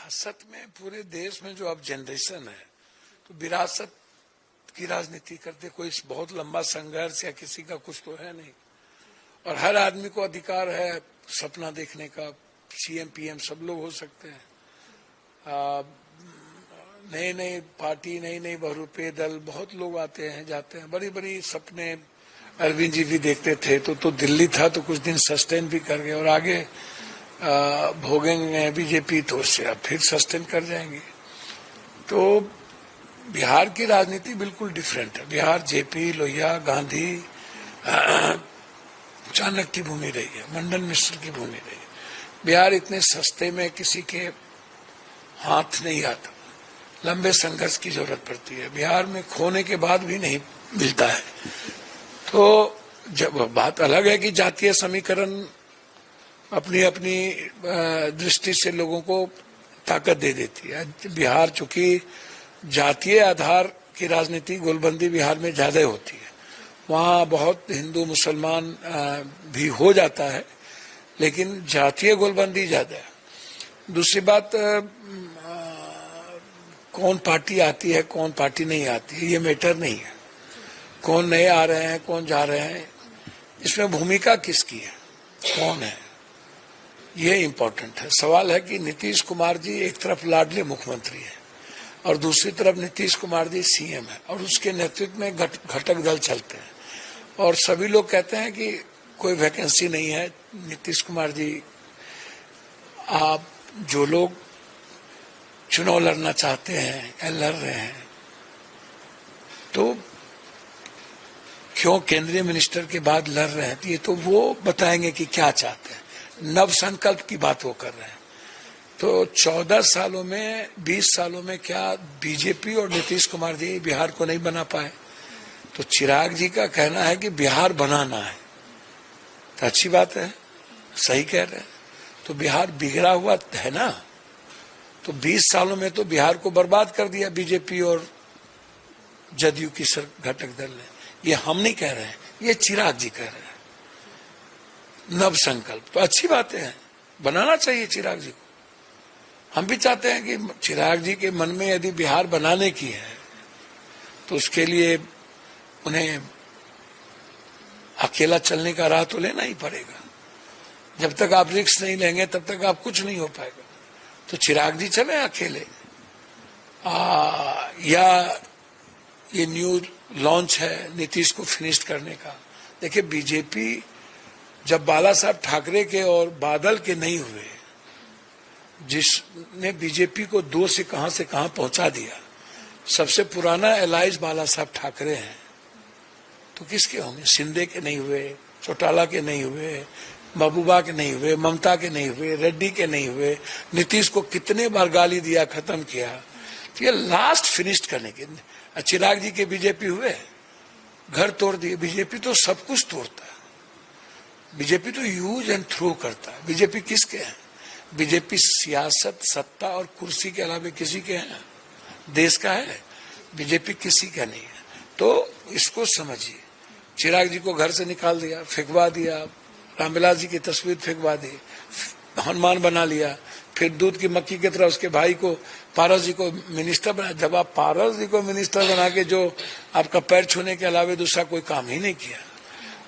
विरासत में पूरे देश में जो अब जनरेशन है तो विरासत की राजनीति करते, कोई बहुत लंबा संघर्ष या किसी का कुछ तो है नहीं। और हर आदमी को अधिकार है सपना देखने का, सीएम पीएम सब लोग हो सकते हैं। नई नई पार्टी, नई नई बहुरूपीय दल, बहुत लोग आते हैं जाते हैं, बड़ी बड़ी सपने अरविंद जी भी देखते थे। तो दिल्ली था तो कुछ दिन सस्टेन भी कर गए और आगे भोगेंगे बीजेपी तो उससे अब फिर सस्टेन कर जाएंगे। तो बिहार की राजनीति बिल्कुल डिफरेंट है। बिहार जेपी, लोहिया, गांधी, चाणक्य की भूमि रही है, मंडन मिश्र की भूमि रही है। बिहार इतने सस्ते में किसी के हाथ नहीं आता, लंबे संघर्ष की जरूरत पड़ती है। बिहार में खोने के बाद भी नहीं मिलता है। तो जब बात अलग है कि जातीय समीकरण अपनी अपनी दृष्टि से लोगों को ताकत दे देती है। बिहार चूंकि जातीय आधार की राजनीति, गोलबंदी बिहार में ज्यादा होती है। वहाँ बहुत हिंदू मुसलमान भी हो जाता है, लेकिन जातीय गोलबंदी ज्यादा है। दूसरी बात, कौन पार्टी आती है कौन पार्टी नहीं आती है ये मैटर नहीं है। कौन नए आ रहे हैं कौन जा रहे हैं, इसमें भूमिका किसकी है, कौन है, ये इम्पोर्टेंट है। सवाल है कि नीतीश कुमार जी एक तरफ लाडले मुख्यमंत्री है और दूसरी तरफ नीतीश कुमार जी सीएम है और उसके नेतृत्व में घटक दल चलते हैं। और सभी लोग कहते हैं कि कोई वैकेंसी नहीं है। नीतीश कुमार जी, आप जो लोग चुनाव लड़ना चाहते हैं या लड़ रहे हैं, तो क्यों केंद्रीय मिनिस्टर के बाद लड़ रहे हैं, ये तो वो बताएंगे कि क्या चाहते हैं। नव संकल्प की बात वो कर रहे हैं। तो 14 सालों में 20 सालों में क्या बीजेपी और नीतीश कुमार जी बिहार को नहीं बना पाए? तो चिराग जी का कहना है कि बिहार बनाना है, तो अच्छी बात है, सही कह रहे हैं। तो बिहार बिगड़ा हुआ है ना, तो 20 सालों में तो बिहार को बर्बाद कर दिया बीजेपी और जदयू की घटक दल ने। ये हम नहीं कह रहे हैं, ये चिराग जी कह रहे हैं। नव संकल्प तो अच्छी बातें हैं, बनाना चाहिए चिराग जी को। हम भी चाहते हैं कि चिराग जी के मन में यदि बिहार बनाने की है तो उसके लिए उन्हें अकेला चलने का राह तो लेना ही पड़ेगा। जब तक आप रिस्क नहीं लेंगे तब तक आप कुछ नहीं हो पाएगा। तो चिराग जी चले अकेले, या ये न्यू लॉन्च है नीतीश को फिनिश करने का। देखिए, बीजेपी जब बाला साहब ठाकरे के और बादल के नहीं हुए, जिसने बीजेपी को 2 से कहां पहुंचा दिया, सबसे पुराना एलाइज बाला साहब ठाकरे हैं, तो किसके होंगे? शिंदे के नहीं हुए, चौटाला के नहीं हुए, महबूबा के नहीं हुए, ममता के नहीं हुए, रेड्डी के नहीं हुए। नीतीश को कितने बार गाली दिया, खत्म किया। तो ये लास्ट फिनिश करने के। चिराग जी के बीजेपी हुए, घर तोड़ दिए। बीजेपी तो सब कुछ तोड़ता है, बीजेपी तो यूज एंड थ्रो करता है। बीजेपी किसके है? बीजेपी सियासत, सत्ता और कुर्सी के अलावा किसी के हैं? देश का है, बीजेपी किसी का नहीं है। तो इसको समझिए। चिराग जी को घर से निकाल दिया, फेंकवा दिया, रामविलास जी की तस्वीर फेंकवा दी, हनुमान बना लिया, फिर दूध की मक्खी की तरह उसके भाई को, पारस जी को मिनिस्टर बनाया। जब आप पारस जी को मिनिस्टर बना के जो आपका पैर छूने के अलावा दूसरा कोई काम ही नहीं किया,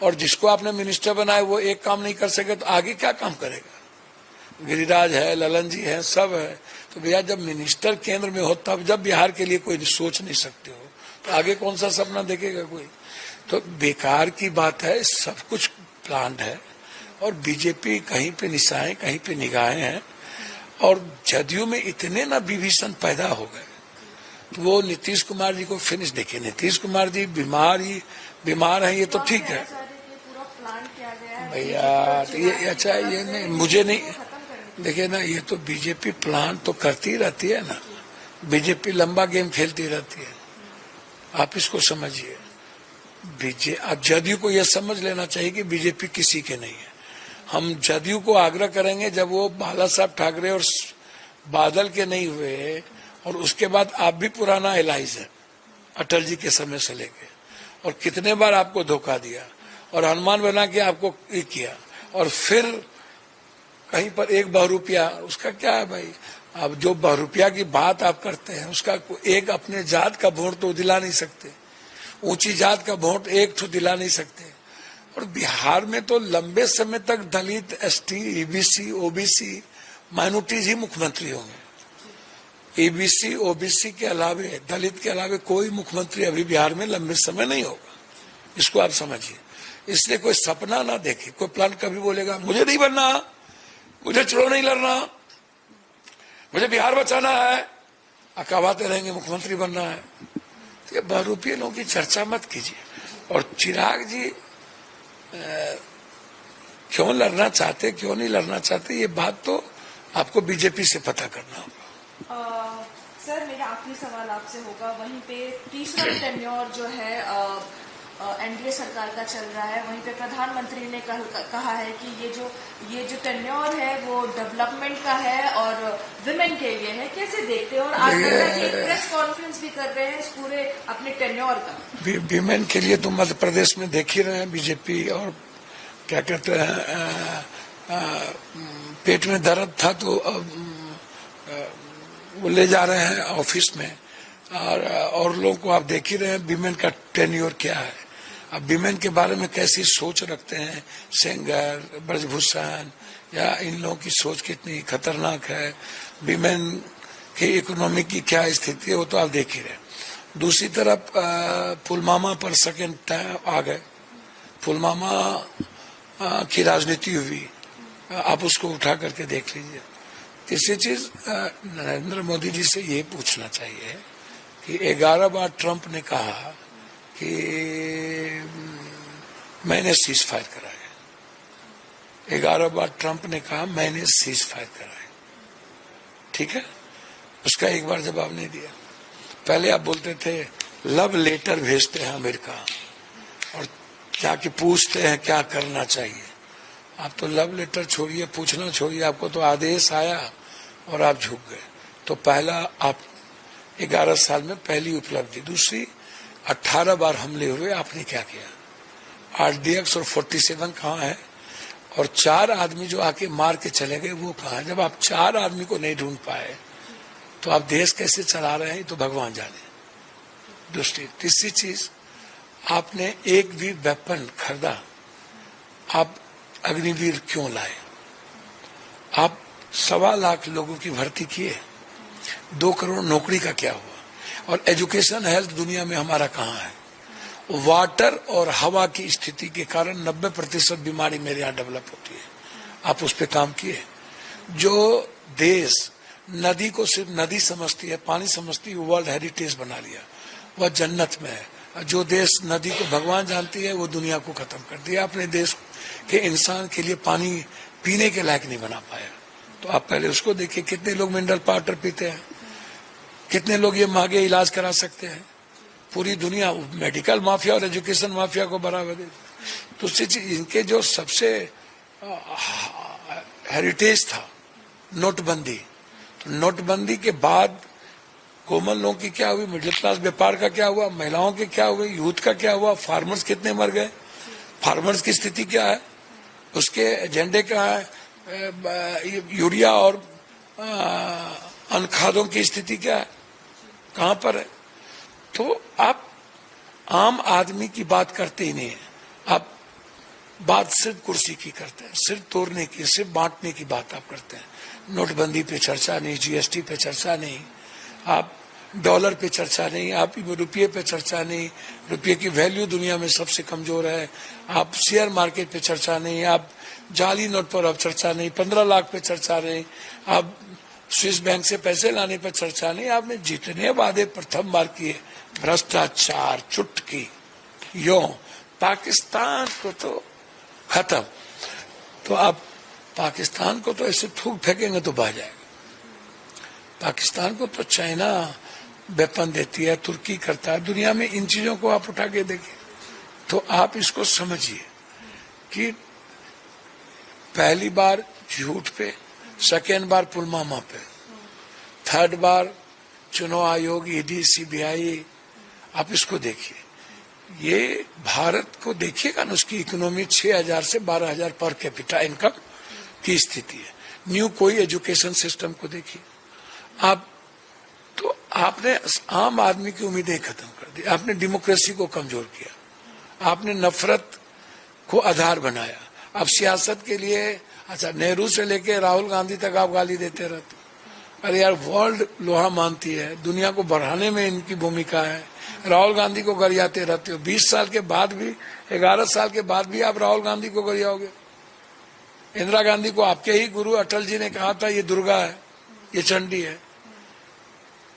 और जिसको आपने मिनिस्टर बनाया वो एक काम नहीं कर सके तो आगे क्या काम करेगा? गिरिराज है, ललन जी है, सब है। तो भैया, जब मिनिस्टर केंद्र में हो तब जब बिहार के लिए कोई सोच नहीं सकते हो तो आगे कौन सा सपना देखेगा कोई? तो बेकार की बात है। सब कुछ प्लान्ड है और बीजेपी कहीं पे निशाएं कहीं पे निगाहें हैं। और जदयू में इतने ना विभीषण पैदा हो गए, तो वो नीतीश कुमार जी को फिनिश। देखिए, नीतीश कुमार जी बीमार है, ये तो ठीक है भैया। तो ये अच्छा, ये नहीं, मुझे नहीं। देखिए ना, ये तो बीजेपी प्लान तो करती रहती है ना, बीजेपी लंबा गेम खेलती रहती है। आप इसको समझिए। अब जदयू को यह समझ लेना चाहिए कि बीजेपी किसी के नहीं है। हम जदयू को आग्रह करेंगे, जब वो बाला साहब ठाकरे और बादल के नहीं हुए, और उसके बाद आप भी पुराना एलाइज है अटल जी के समय से लेके, और कितने बार आपको धोखा दिया और हनुमान बना के आपको ये किया, और फिर कहीं पर एक बहुरूपिया, उसका क्या है भाई? अब जो रुपया की बात आप करते हैं, उसका एक अपने जात का वोट तो दिला नहीं सकते, ऊंची जात का वोट एक तो दिला नहीं सकते। और बिहार में तो लंबे समय तक दलित, एसटी, ईबीसी, ओबीसी, माइनॉरिटीज ही मुख्यमंत्री होंगे। ईबीसी, ओबीसी के अलावे, दलित के अलावे कोई मुख्यमंत्री अभी बिहार में लंबे समय नहीं होगा। इसको आप समझिए। इसलिए कोई सपना ना देखे, कोई प्लान कभी बोलेगा मुझे नहीं बनना, मुझे चुनाव नहीं लड़ना, मुझे बिहार बचाना है, अकाबाते रहेंगे मुख्यमंत्री बनना है। तो ये बहुरूपीय लोगों की चर्चा मत कीजिए। और चिराग जी क्यों लड़ना चाहते, क्यों नहीं लड़ना चाहते, ये बात तो आपको बीजेपी से पता करना होगा। सर, मेरा आखिरी सवाल आपसे होगा, वहीं पे तीसरा टेन्योर जो है एनडीए सरकार का चल रहा है, वहीं पे प्रधानमंत्री ने कहा है कि ये जो टेन्योर है वो डेवलपमेंट का है और विमेन के लिए है। कैसे देखते हैं? और आज एक प्रेस कॉन्फ्रेंस भी कर रहे हैं इस पूरे अपने टेन्योर का। विमेन के लिए तो मध्य प्रदेश में देख ही रहे हैं बीजेपी, और क्या कहते हैं, पेट में दर्द था तो वो ले जा रहे हैं ऑफिस में, और लोगों को आप देख ही रहे हैं विमेन का टेन्योर क्या है। अब विमेन के बारे में कैसी सोच रखते हैं सेंगर, ब्रजभूषण, या इन लोगों की सोच कितनी खतरनाक है, विमेन की इकोनॉमी की क्या स्थिति है, वो तो आप देख ही रहे हैं। दूसरी तरफ पुलवामा पर सेकेंड टाइम आ गए, पुलवामा की राजनीति हुई, आप उसको उठा करके देख लीजिए। तीसरी चीज, नरेंद्र मोदी जी से ये पूछना चाहिए कि 11 बार ट्रंप ने कहा कि मैंने सीज फायर कराया। 11 बार ट्रंप ने कहा मैंने सीज फायर कराया, ठीक है, उसका एक बार जवाब नहीं दिया। पहले आप बोलते थे लव लेटर भेजते हैं अमेरिका और जाके पूछते हैं क्या करना चाहिए। आप तो लव लेटर छोड़िए, पूछना छोड़िए, आपको तो आदेश आया और आप झुक गए। तो पहला, आप 11 साल में पहली उपलब्धि। दूसरी, 18 बार हमले हुए, आपने क्या किया? RDX और 47 कहाँ है? और 4 आदमी जो आके मार के चले गए वो कहाँ है? जब आप 4 आदमी को नहीं ढूंढ पाए तो आप देश कैसे चला रहे हैं, तो भगवान जाने। दूसरी, तीसरी चीज, आपने एक भी वेपन खरीदा, आप अग्निवीर क्यों लाए? आप 1.25 लाख लोगों की भर्ती किए, 2 करोड़ नौकरी का क्या हुआ? और एजुकेशन, हेल्थ दुनिया में हमारा कहाँ है? वाटर और हवा की स्थिति के कारण 90% बीमारी मेरे यहाँ डेवलप होती है। आप उस पर काम किए। जो देश नदी को सिर्फ नदी समझती है, पानी समझती है, वर्ल्ड हेरिटेज बना लिया, वह जन्नत में है। जो देश नदी को भगवान जानती है वो दुनिया को खत्म कर दिया। अपने देश के इंसान के लिए पानी पीने के लायक नहीं बना पाया। तो आप पहले उसको देखिए, कितने लोग मिनरल वाटर पीते हैं, कितने लोग ये महंगे इलाज करा सकते हैं। पूरी दुनिया मेडिकल माफिया और एजुकेशन माफिया को बढ़ावा दे। दूसरी चीज, इनके जो सबसे हेरिटेज था नोटबंदी, तो नोटबंदी के बाद कोमल लोगों की क्या हुई, मिडिल क्लास व्यापार का क्या हुआ, महिलाओं के क्या हुए, यूथ का क्या हुआ, फार्मर्स कितने मर गए, फार्मर्स की स्थिति क्या है, उसके एजेंडे क्या है, यूरिया और अन्य खादों की स्थिति क्या है, कहां पर है। तो आप आम आदमी की बात करते ही नहीं है, आप बात सिर्फ कुर्सी की करते हैं, सिर्फ तोड़ने की, सिर्फ बांटने की बात आप करते हैं। नोटबंदी पे चर्चा नहीं, GST पे चर्चा नहीं, आप डॉलर पे चर्चा नहीं, आप रुपये पे चर्चा नहीं, रुपये की वैल्यू दुनिया में सबसे कमजोर है, आप शेयर मार्केट पे चर्चा नहीं, आप जाली नोट पर अब चर्चा नहीं, 15 लाख पे चर्चा नहीं, आप स्विस बैंक से पैसे लाने पर चर्चा नहीं। आपने जितने वादे प्रथम बार किए, भ्रष्टाचार, चुटकी, यो पाकिस्तान को तो खत्म। तो आप पाकिस्तान को तो ऐसे थूक फेंकेंगे तो बह जाएगा। पाकिस्तान को तो चाइना वेपन देती है, तुर्की करता है, दुनिया में इन चीजों को आप उठा के देखिए। तो आप इसको समझिए कि पहली बार झूठ पे, सेकेंड बार पुलवामा पे, थर्ड बार चुनाव आयोग, ED, CBI, आप इसको देखिए। ये भारत को देखिएगा ना, उसकी इकोनॉमी 6,000 से 12,000 पर कैपिटा इनकम की स्थिति है। न्यू कोई एजुकेशन सिस्टम को देखिए, आप तो आपने आम आदमी की उम्मीदें खत्म कर दी, आपने डेमोक्रेसी को कमजोर किया, आपने नफरत को आधार बनाया। अब सियासत के लिए अच्छा नेहरू से लेके राहुल गांधी तक आप गाली देते रहते। अरे यार, वर्ल्ड लोहा मानती है, दुनिया को बढ़ाने में इनकी भूमिका है। राहुल गांधी को गरियाते रहते हो, 20 साल के बाद भी, 11 साल के बाद भी आप राहुल गांधी को गरियाओगे। इंदिरा गांधी को आपके ही गुरु अटल जी ने कहा था ये दुर्गा है, ये चंडी है,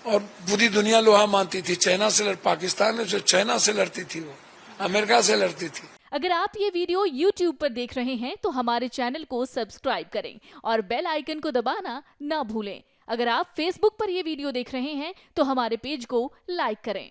और पूरी दुनिया लोहा मानती थी। चाइना से पाकिस्तान में जो चाइना से लड़ती थी, वो अमेरिका से लड़ती थी। अगर आप ये वीडियो YouTube पर देख रहे हैं तो हमारे चैनल को सब्सक्राइब करें और बेल आइकन को दबाना ना भूलें। अगर आप Facebook पर ये वीडियो देख रहे हैं तो हमारे पेज को लाइक करें।